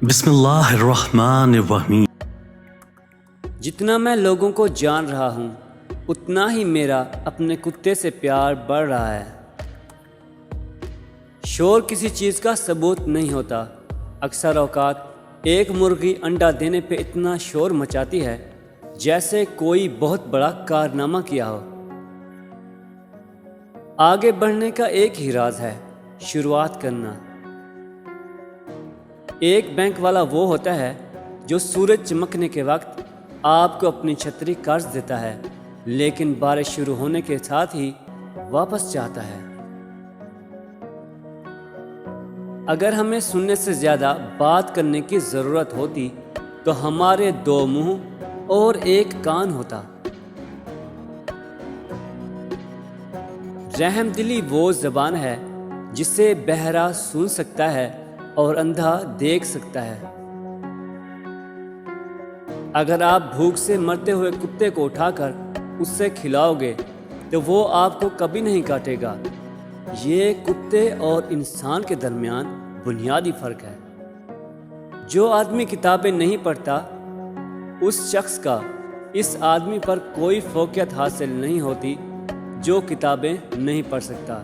بسم اللہ الرحمن الرحیم۔ جتنا میں لوگوں کو جان رہا ہوں اتنا ہی میرا اپنے کتے سے پیار بڑھ رہا ہے۔ شور کسی چیز کا ثبوت نہیں ہوتا۔ اکثر اوقات ایک مرغی انڈا دینے پہ اتنا شور مچاتی ہے جیسے کوئی بہت بڑا کارنامہ کیا ہو۔ آگے بڑھنے کا ایک ہی راز ہے، شروعات کرنا۔ ایک بینک والا وہ ہوتا ہے جو سورج چمکنے کے وقت آپ کو اپنی چھتری قرض دیتا ہے، لیکن بارش شروع ہونے کے ساتھ ہی واپس چاہتا ہے۔ اگر ہمیں سننے سے زیادہ بات کرنے کی ضرورت ہوتی تو ہمارے 2 منہ اور 1 کان ہوتا۔ رحم دلی وہ زبان ہے جسے بہرا سن سکتا ہے اور اندھا دیکھ سکتا ہے۔ اگر آپ بھوک سے مرتے ہوئے کتے کو اٹھا کر اس سے کھلاؤ گے تو وہ آپ کو کبھی نہیں کاٹے گا۔ یہ کتے اور انسان کے درمیان بنیادی فرق ہے۔ جو آدمی کتابیں نہیں پڑھتا اس شخص کا اس آدمی پر کوئی فوقیت حاصل نہیں ہوتی جو کتابیں نہیں پڑھ سکتا۔